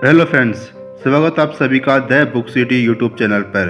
Hello friends, स्वागत आप सभी का the book city YouTube channel पर।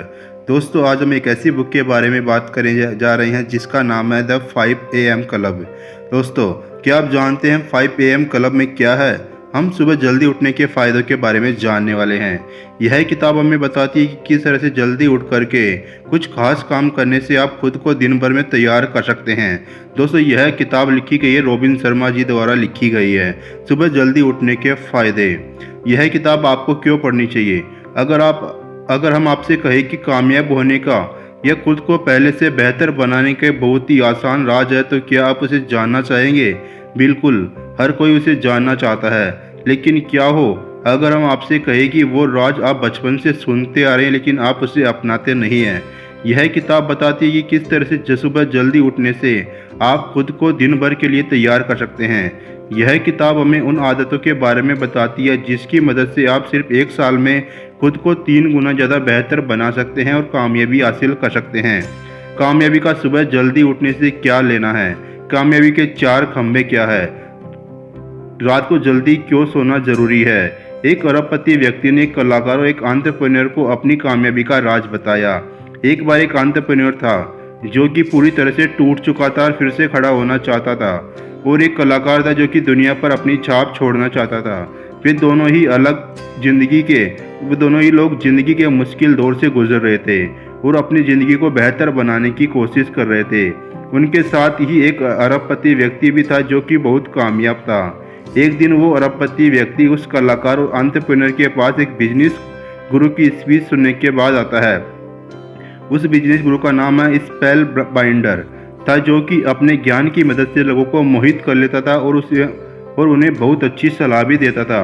दोस्तों, आज हम एक ऐसी बुक के बारे में बात करने जा रहे हैं जिसका नाम है द 5 AM क्लब। दोस्तों, क्या आप जानते हैं 5 AM क्लब में क्या है? हम सुबह जल्दी उठने के फ़ायदों के बारे में जानने वाले हैं। यह किताब हमें बताती है कि किस तरह से जल्दी उठ करके कुछ खास काम करने से आप खुद को दिन भर में तैयार कर सकते हैं। दोस्तों, यह किताब लिखी गई है रॉबिन शर्मा जी द्वारा लिखी गई है। सुबह जल्दी उठने के फ़ायदे। यह किताब आपको क्यों पढ़नी चाहिए? अगर हम आपसे कहें कि कामयाब होने का या खुद को पहले से बेहतर बनाने के बहुत ही आसान राज है, तो क्या आप उसे जानना चाहेंगे? बिल्कुल, हर कोई उसे जानना चाहता है। लेकिन क्या हो अगर हम आपसे कहें कि वो राज आप बचपन से सुनते आ रहे हैं लेकिन आप उसे अपनाते नहीं हैं? यह किताब बताती है कि किस तरह से सुबह जल्दी उठने से आप खुद को दिन भर के लिए तैयार कर सकते हैं। यह किताब हमें उन आदतों के बारे में बताती है जिसकी मदद से आप सिर्फ 1 साल में खुद को 3 गुना ज़्यादा बेहतर बना सकते हैं और कामयाबी हासिल कर सकते हैं। कामयाबी का सुबह जल्दी उठने से क्या लेना है? कामयाबी के 4 खंभे क्या है? रात को जल्दी क्यों सोना जरूरी है? एक अरबपति व्यक्ति ने एक कलाकार और एक एंटरप्रेन्योर को अपनी कामयाबी का राज बताया। एक बार एक एंटरप्रेन्योर था जो कि पूरी तरह से टूट चुका था और फिर से खड़ा होना चाहता था, और एक कलाकार था जो कि दुनिया पर अपनी छाप छोड़ना चाहता था। वे दोनों ही लोग जिंदगी के मुश्किल दौर से गुजर रहे थे और अपनी ज़िंदगी को बेहतर बनाने की कोशिश कर रहे थे। उनके साथ ही एक अरबपति व्यक्ति भी था जो कि बहुत कामयाब था। एक दिन वो अरबपति व्यक्ति उस कलाकार और एंटरप्रेन्योर के पास एक बिजनेस गुरु की स्पीच सुनने के बाद आता है। उस बिजनेस गुरु का नाम है स्पेल बाइंडर था, जो कि अपने ज्ञान की मदद से लोगों को मोहित कर लेता था और उन्हें बहुत अच्छी सलाह भी देता था।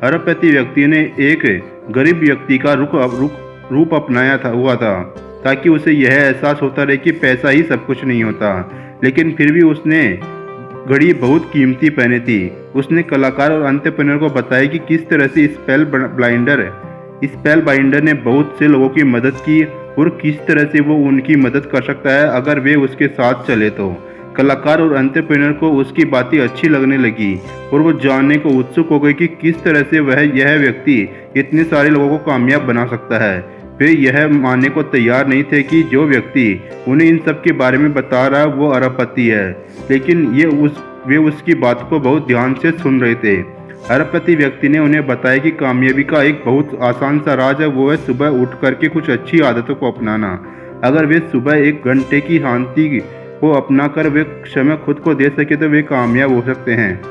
अरबपति व्यक्ति ने एक गरीब व्यक्ति का रूप अपनाया हुआ था ताकि उसे यह एहसास होता रहे कि पैसा ही सब कुछ नहीं होता। लेकिन फिर भी उसने घड़ी बहुत कीमती पहनी थी। उसने कलाकार और एंटरप्रेन्योर को बताया कि किस तरह से स्पेल बाइंडर ने बहुत से लोगों की मदद की और किस तरह से वो उनकी मदद कर सकता है अगर वे उसके साथ चले तो। कलाकार और एंटरप्रेन्योर को उसकी बातें अच्छी लगने लगी और वो जानने को उत्सुक हो गए कि किस तरह से यह व्यक्ति इतने सारे लोगों को कामयाब बना सकता है। वे यह मानने को तैयार नहीं थे कि जो व्यक्ति उन्हें इन सब के बारे में बता रहा है वो अरबपति है, लेकिन वे उसकी बात को बहुत ध्यान से सुन रहे थे। अरबपति व्यक्ति ने उन्हें बताया कि कामयाबी का एक बहुत आसान सा राज है, वो है सुबह उठ करके कुछ अच्छी आदतों को अपनाना। अगर वे सुबह 1 घंटे की शांति को अपना कर वे समय खुद को दे सके तो वे कामयाब हो सकते हैं।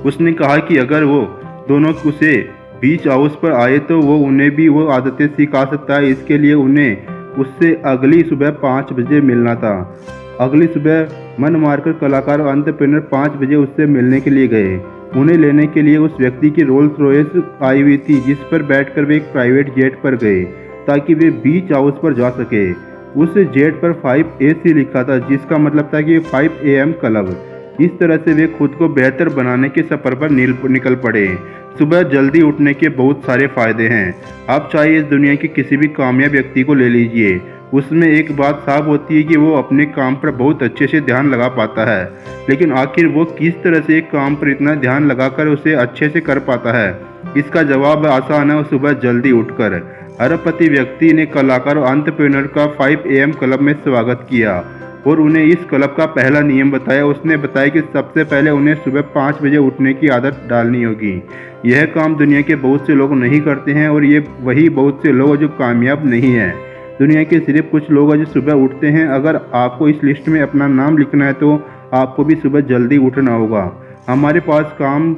उसने कहा कि अगर वो दोनों उसे बीच हाउस पर आए तो वो उन्हें भी वो आदतें सिखा सकता है। इसके लिए उन्हें उससे अगली सुबह 5 बजे मिलना था। अगली सुबह मन मारकर कलाकार और एंटरप्रेन्योर 5 बजे उससे मिलने के लिए गए। उन्हें लेने के लिए उस व्यक्ति की रोल्स रॉयस आई हुई थी, जिस पर बैठकर वे एक प्राइवेट जेट पर गए ताकि वे बीच हाउस पर जा सके। उस जेट पर 5AC लिखा था, जिसका मतलब था कि 5 AM क्लब। इस तरह से वे खुद को बेहतर बनाने के सफ़र पर निकल पड़े। सुबह जल्दी उठने के बहुत सारे फ़ायदे हैं। आप चाहे इस दुनिया के किसी भी कामयाब व्यक्ति को ले लीजिए, उसमें एक बात साफ होती है कि वो अपने काम पर बहुत अच्छे से ध्यान लगा पाता है। लेकिन आखिर वो किस तरह से एक काम पर इतना ध्यान लगाकर उसे अच्छे से कर पाता है? इसका जवाब आसान है, सुबह जल्दी उठकर। अरबपति व्यक्ति ने कलाकार और एंटरप्रेन्योर का 5 AM क्लब में स्वागत किया और उन्हें इस क्लब का पहला नियम बताया। उसने बताया कि सबसे पहले उन्हें सुबह 5 बजे उठने की आदत डालनी होगी। यह काम दुनिया के बहुत से लोग नहीं करते हैं और ये वही बहुत से लोग जो कामयाब नहीं हैं। दुनिया के सिर्फ कुछ लोग हैं जो सुबह उठते हैं। अगर आपको इस लिस्ट में अपना नाम लिखना है तो आपको भी सुबह जल्दी उठना होगा। हमारे पास काम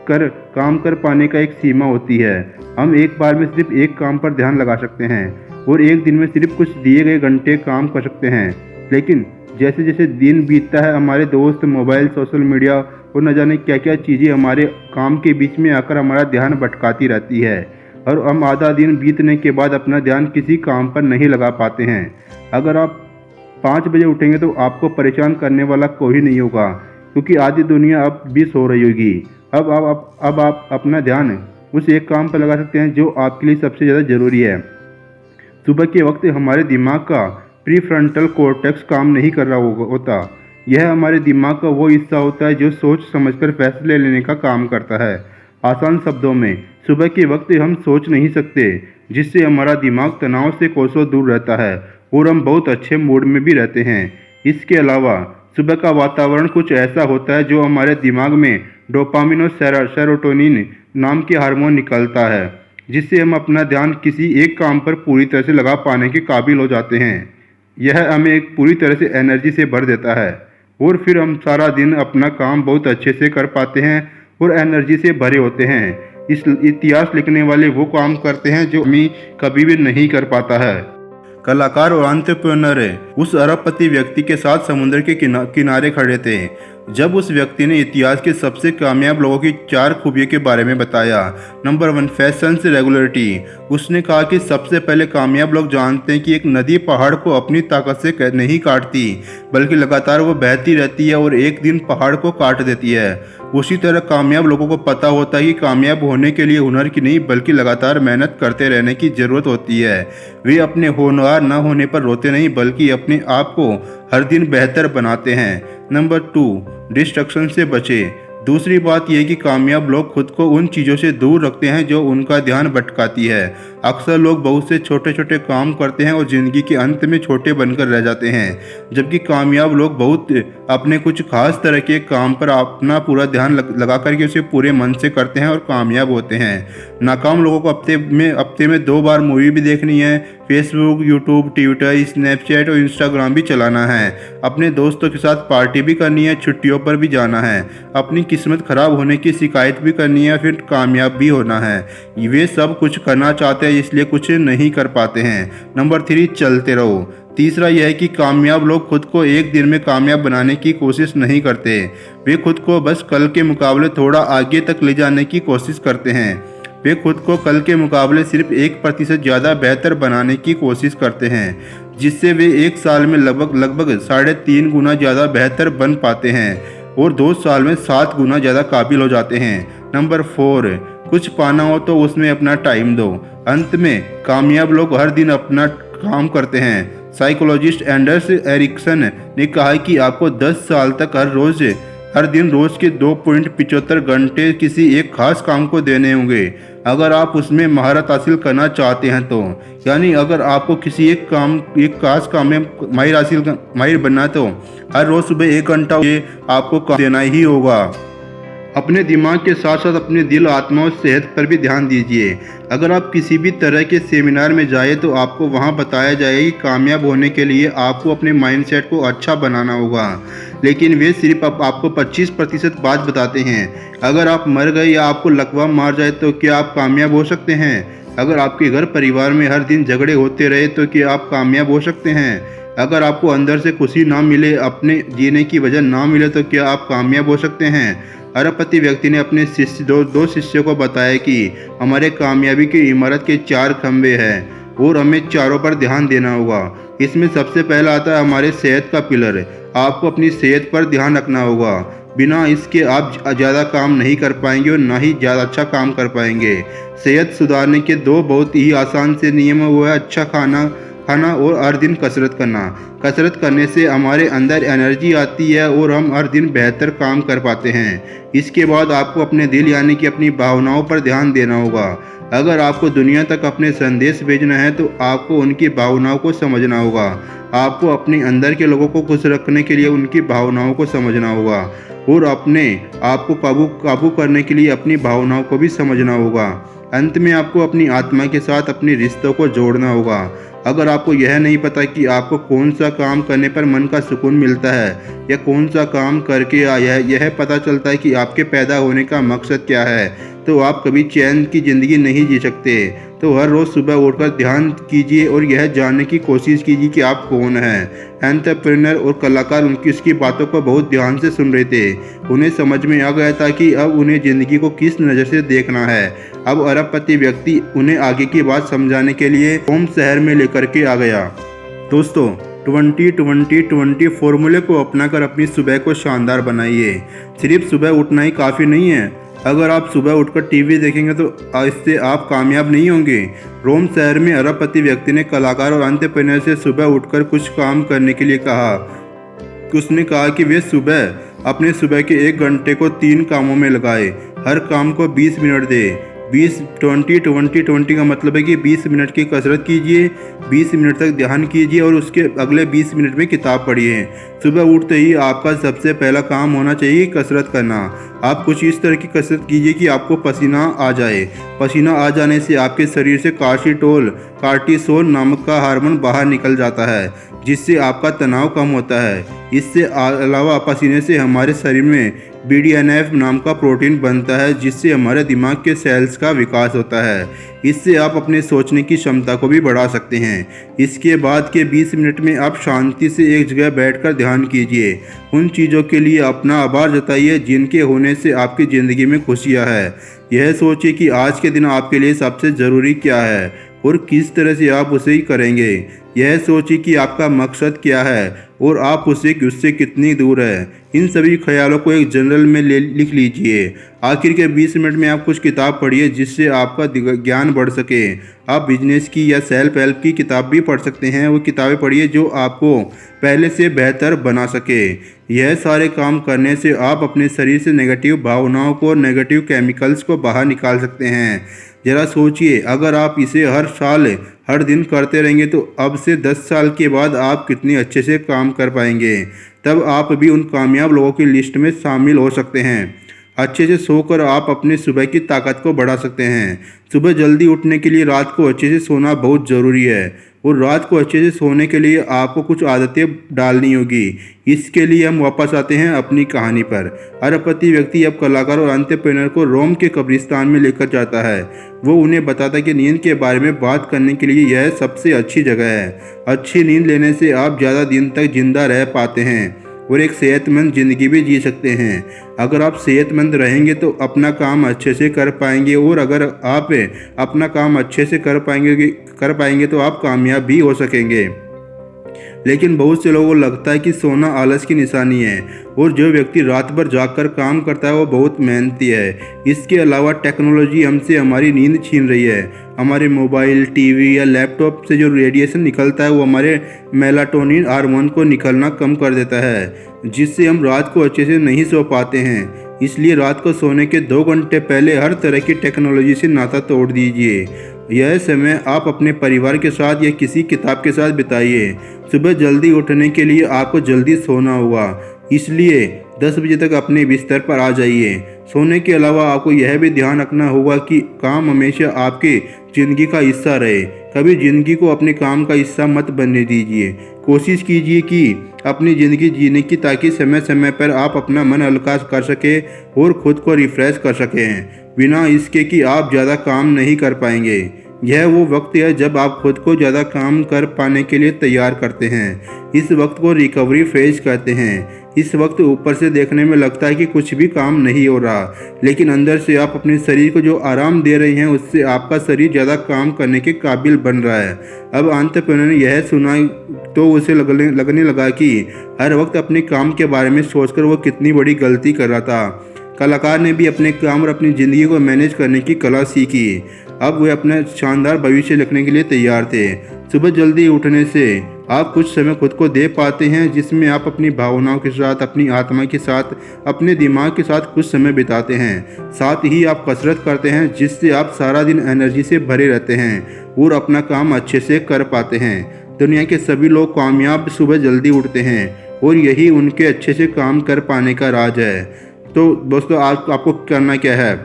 कर पाने का एक सीमा होती है। हम एक बार में सिर्फ एक काम पर ध्यान लगा सकते हैं और एक दिन में सिर्फ कुछ दिए गए घंटे काम कर सकते हैं। लेकिन जैसे जैसे दिन बीतता है, हमारे दोस्त, मोबाइल, सोशल मीडिया और न जाने क्या क्या चीज़ें हमारे काम के बीच में आकर हमारा ध्यान भटकाती रहती है और हम आधा दिन बीतने के बाद अपना ध्यान किसी काम पर नहीं लगा पाते हैं। अगर आप 5 बजे उठेंगे तो आपको परेशान करने वाला कोई नहीं होगा, क्योंकि आधी दुनिया अब भी सो रही होगी। अब आप अपना ध्यान उस एक काम पर लगा सकते हैं जो आपके लिए सबसे ज़्यादा ज़रूरी है। सुबह के वक्त हमारे दिमाग का प्रीफ्रंटल कॉर्टेक्स काम नहीं कर रहा होता। यह हमारे दिमाग का वो हिस्सा होता है जो सोच समझकर फैसले लेने का काम करता है। आसान शब्दों में, सुबह के वक्त हम सोच नहीं सकते, जिससे हमारा दिमाग तनाव से कोसों दूर रहता है और हम बहुत अच्छे मूड में भी रहते हैं। इसके अलावा सुबह का वातावरण कुछ ऐसा होता है जो हमारे दिमाग में डोपामिन और सेरोटोनिन नाम के हार्मोन निकलता है, जिससे हम अपना ध्यान किसी एक काम पर पूरी तरह से लगा पाने के काबिल हो जाते हैं। यह हमें एक पूरी तरह से एनर्जी से भर देता है और फिर हम सारा दिन अपना काम बहुत अच्छे से कर पाते हैं और एनर्जी से भरे होते हैं। इस इतिहास लिखने वाले वो काम करते हैं जो आदमी कभी भी नहीं कर पाता है। कलाकार और एंटरप्रेन्योर उस अरबपति व्यक्ति के साथ समुद्र के किनारे खड़े थे जब उस व्यक्ति ने इतिहास के सबसे कामयाब लोगों की 4 खूबियों के बारे में बताया। नंबर 1, फैशन से रेगुलरिटी। उसने कहा कि सबसे पहले कामयाब लोग जानते हैं कि एक नदी पहाड़ को अपनी ताकत से नहीं काटती, बल्कि लगातार वो बहती रहती है और एक दिन पहाड़ को काट देती है। उसी तरह कामयाब लोगों को पता होता है कि कामयाब होने के लिए हुनर की नहीं बल्कि लगातार मेहनत करते रहने की ज़रूरत होती है। वे अपने होनहार न होने पर रोते नहीं बल्कि अपने आप को हर दिन बेहतर बनाते हैं। नंबर 2, डिस्ट्रक्शन से बचें। दूसरी बात यह कि कामयाब लोग खुद को उन चीज़ों से दूर रखते हैं जो उनका ध्यान भटकाती है। अक्सर लोग बहुत से छोटे छोटे काम करते हैं और ज़िंदगी के अंत में छोटे बनकर रह जाते हैं, जबकि कामयाब लोग बहुत अपने कुछ खास तरह के काम पर अपना पूरा ध्यान लगा करके उसे पूरे मन से करते हैं और कामयाब होते हैं। नाकाम लोगों को हफ्ते में 2 बार मूवी भी देखनी है, फेसबुक, यूट्यूब, ट्विटर, स्नैपचैट और इंस्टाग्राम भी चलाना है, अपने दोस्तों के साथ पार्टी भी करनी है, छुट्टियों पर भी जाना है, अपनी किस्मत खराब होने की शिकायत भी करनी है, फिर कामयाब भी होना है। वे सब कुछ करना चाहते हैं इसलिए कुछ नहीं कर पाते हैं। नंबर 3, चलते रहो। तीसरा यह है कि कामयाब लोग खुद को एक दिन में कामयाब बनाने की कोशिश नहीं करते, वे खुद को बस कल के मुकाबले थोड़ा आगे तक ले जाने की कोशिश करते हैं। वे खुद को कल के मुकाबले सिर्फ 1% ज़्यादा बेहतर बनाने की कोशिश करते हैं, जिससे वे एक साल में लगभग 3.5 गुना ज़्यादा बेहतर बन पाते हैं और 2 साल में 7 गुना ज़्यादा काबिल हो जाते हैं। नंबर 4, कुछ पाना हो तो उसमें अपना टाइम दो। अंत में कामयाब लोग हर दिन अपना काम करते हैं। साइकोलॉजिस्ट एंडर्स एरिक्सन ने कहा कि आपको 10 साल तक हर दिन रोज के 2.75 घंटे किसी एक खास काम को देने होंगे अगर आप उसमें महारत हासिल करना चाहते हैं तो। यानी अगर आपको किसी एक खास काम में माहिर बनना है तो हर रोज सुबह 1 घंटा आपको देना ही होगा। अपने दिमाग के साथ साथ अपने दिल, आत्मा और सेहत पर भी ध्यान दीजिए। अगर आप किसी भी तरह के सेमिनार में जाए तो आपको वहां बताया जाएगा कि कामयाब होने के लिए आपको अपने माइंडसेट को अच्छा बनाना होगा, लेकिन वे सिर्फ आपको 25% बात बताते हैं। अगर आप मर गए या आपको लकवा मार जाए तो क्या आप कामयाब हो सकते हैं? अगर आपके घर परिवार में हर दिन झगड़े होते रहे तो क्या आप कामयाब हो सकते हैं? अगर आपको अंदर से खुशी ना मिले, अपने जीने की वजह ना मिले तो क्या आप कामयाब हो सकते हैं? अरबपति व्यक्ति ने अपने दो शिष्यों को बताया कि हमारे कामयाबी की इमारत के 4 खंभे हैं और हमें चारों पर ध्यान देना होगा। इसमें सबसे पहला आता है हमारे सेहत का पिलर। आपको अपनी सेहत पर ध्यान रखना होगा, बिना इसके आप ज़्यादा काम नहीं कर पाएंगे और ना ही ज़्यादा अच्छा काम कर पाएंगे। सेहत सुधारने के 2 बहुत ही आसान से नियम है, वो है अच्छा खाना और हर दिन कसरत करना। कसरत करने से हमारे अंदर एनर्जी आती है और हम हर दिन बेहतर काम कर पाते हैं। इसके बाद आपको अपने दिल यानी कि अपनी भावनाओं पर ध्यान देना होगा। अगर आपको दुनिया तक अपने संदेश भेजना है तो आपको उनकी भावनाओं को समझना होगा। आपको अपने अंदर के लोगों को खुश रखने के लिए उनकी भावनाओं को समझना होगा और अपने आप को काबू करने के लिए अपनी भावनाओं को भी समझना होगा। अंत में आपको अपनी आत्मा के साथ अपने रिश्तों को जोड़ना होगा। अगर आपको यह नहीं पता कि आपको कौन सा काम करने पर मन का सुकून मिलता है या कौन सा काम करके यह पता चलता है कि आपके पैदा होने का मकसद क्या है, तो आप कभी चैन की ज़िंदगी नहीं जी सकते। तो हर रोज़ सुबह उठकर ध्यान कीजिए और यह जानने की कोशिश कीजिए कि आप कौन हैं। एंटरप्रेन्योर और कलाकार उसकी बातों को बहुत ध्यान से सुन रहे थे। उन्हें समझ में आ गया था कि अब उन्हें ज़िंदगी को किस नज़र से देखना है। अब अरबपति व्यक्ति उन्हें आगे की बात समझाने के लिए रोम शहर में लेकर के आ गया। दोस्तों, 20-20-20 फॉर्मूले को अपनाकर अपनी सुबह को शानदार बनाइए। सिर्फ सुबह उठना ही काफ़ी नहीं है। अगर आप सुबह उठकर टीवी देखेंगे तो इससे आप कामयाब नहीं होंगे। रोम शहर में अरबपति व्यक्ति ने कलाकार और एंटरप्रेन्योर से सुबह उठकर कुछ काम करने के लिए कहा। उसने कहा कि वे अपने सुबह के 1 घंटे को 3 कामों में लगाए। हर काम को 20 मिनट दें। 20-20-20-20 का मतलब है कि 20 मिनट की कसरत कीजिए, 20 मिनट तक ध्यान कीजिए और उसके अगले 20 मिनट में किताब पढ़िए। सुबह उठते ही आपका सबसे पहला काम होना चाहिए कसरत करना। आप कुछ इस तरह की कसरत कीजिए कि आपको पसीना आ जाए। पसीना आ जाने से आपके शरीर से कार्टिसोल नामक का हार्मोन बाहर निकल जाता है, जिससे आपका तनाव कम होता है। इससे अलावा पसीने से हमारे शरीर में BDNF नाम का प्रोटीन बनता है, जिससे हमारे दिमाग के सेल्स का विकास होता है। इससे आप अपने सोचने की क्षमता को भी बढ़ा सकते हैं। इसके बाद के 20 मिनट में आप शांति से एक जगह बैठकर ध्यान कीजिए। उन चीज़ों के लिए अपना आभार जताइए जिनके होने से आपकी ज़िंदगी में खुशियाँ हैं। यह सोचिए कि आज के दिन आपके लिए सबसे ज़रूरी क्या है और किस तरह से आप उसे ही करेंगे। यह सोचिए कि आपका मकसद क्या है और आप उससे कितनी दूर है। इन सभी ख्यालों को एक जर्नल में लिख लीजिए। आखिर के 20 मिनट में आप कुछ किताब पढ़िए जिससे आपका ज्ञान बढ़ सके। आप बिजनेस की या सेल्फ हेल्प की किताब भी पढ़ सकते हैं। वो किताबें पढ़िए जो आपको पहले से बेहतर बना सके। यह सारे काम करने से आप अपने शरीर से नेगेटिव भावनाओं को, नेगेटिव केमिकल्स को बाहर निकाल सकते हैं। ज़रा सोचिए, अगर आप इसे हर साल हर दिन करते रहेंगे तो अब से 10 साल के बाद आप कितने अच्छे से काम कर पाएंगे। तब आप भी उन कामयाब लोगों की लिस्ट में शामिल हो सकते हैं। अच्छे से सोकर आप अपने सुबह की ताकत को बढ़ा सकते हैं। सुबह जल्दी उठने के लिए रात को अच्छे से सोना बहुत ज़रूरी है और रात को अच्छे से सोने के लिए आपको कुछ आदतें डालनी होगी। इसके लिए हम वापस आते हैं अपनी कहानी पर। अरबपति व्यक्ति अब कलाकार और एंटरप्रेन्योर को रोम के कब्रिस्तान में लेकर जाता है। वो उन्हें बताता है कि नींद के बारे में बात करने के लिए यह सबसे अच्छी जगह है। अच्छी नींद लेने से आप ज़्यादा दिन तक जिंदा रह पाते हैं और एक सेहतमंद ज़िंदगी भी जी सकते हैं। अगर आप सेहतमंद रहेंगे तो अपना काम अच्छे से कर पाएंगे और अगर आप अपना काम अच्छे से कर पाएंगे तो आप कामयाब भी हो सकेंगे। लेकिन बहुत से लोगों को लगता है कि सोना आलस की निशानी है और जो व्यक्ति रात भर जागकर काम करता है वो बहुत मेहनती है। इसके अलावा टेक्नोलॉजी हमसे हमारी नींद छीन रही है। हमारे मोबाइल, टीवी या लैपटॉप से जो रेडिएशन निकलता है वो हमारे मेलाटोनिन हार्मोन को निकलना कम कर देता है, जिससे हम रात को अच्छे से नहीं सो पाते हैं। इसलिए रात को सोने के 2 घंटे पहले हर तरह की टेक्नोलॉजी से नाता तोड़ दीजिए। यह समय आप अपने परिवार के साथ या किसी किताब के साथ बिताइए। सुबह जल्दी उठने के लिए आपको जल्दी सोना होगा, इसलिए 10 बजे तक अपने बिस्तर पर आ जाइए। सोने के अलावा आपको यह भी ध्यान रखना होगा कि काम हमेशा आपकी ज़िंदगी का हिस्सा रहे। कभी ज़िंदगी को अपने काम का हिस्सा मत बनने दीजिए। कोशिश कीजिए कि अपनी ज़िंदगी जीने की ताकि समय समय पर आप अपना मन हल्का कर सकें और ख़ुद को रिफ़्रेश कर सकें, बिना इसके कि आप ज़्यादा काम नहीं कर पाएंगे। यह वो वक्त है जब आप खुद को ज़्यादा काम कर पाने के लिए तैयार करते हैं। इस वक्त को रिकवरी फेज कहते हैं। इस वक्त ऊपर से देखने में लगता है कि कुछ भी काम नहीं हो रहा, लेकिन अंदर से आप अपने शरीर को जो आराम दे रहे हैं उससे आपका शरीर ज़्यादा काम करने के काबिल बन रहा है। अब एंटरप्रेन्योर ने यह सुना तो उसे लगने लगा कि हर वक्त अपने काम के बारे में सोचकर वो कितनी बड़ी गलती कर रहा था। कलाकार ने भी अपने काम और अपनी ज़िंदगी को मैनेज करने की कला सीखी। अब वे अपना शानदार भविष्य लिखने के लिए तैयार थे। सुबह जल्दी उठने से आप कुछ समय खुद को दे पाते हैं, जिसमें आप अपनी भावनाओं के साथ, अपनी आत्मा के साथ, अपने दिमाग के साथ कुछ समय बिताते हैं। साथ ही आप कसरत करते हैं, जिससे आप सारा दिन एनर्जी से भरे रहते हैं और अपना काम अच्छे से कर पाते हैं। दुनिया के सभी लोग कामयाब सुबह जल्दी उठते हैं और यही उनके अच्छे से काम कर पाने का राज है। तो दोस्तों, आपको करना क्या है?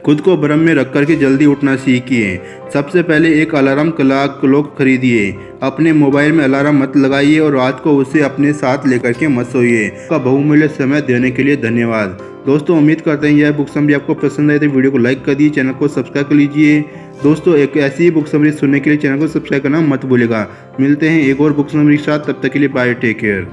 खुद को भ्रम में रख कर के जल्दी उठना सीखिए। सबसे पहले एक अलार्म क्लॉक खरीदिए। अपने मोबाइल में अलार्म मत लगाइए और रात को उसे अपने साथ लेकर के मत सोइए। आपका बहुमूल्य समय देने के लिए धन्यवाद। दोस्तों, उम्मीद करते हैं यह बुक समरी आपको पसंद आए तो वीडियो को लाइक कर दीजिए, चैनल को सब्सक्राइब कर लीजिए। दोस्तों, एक ऐसी ही बुक समरी सुनने के लिए चैनल को सब्सक्राइब करना मत भूलिएगा। मिलते हैं एक और बुक समरी के साथ, तब तक के लिए बाय, टेक केयर।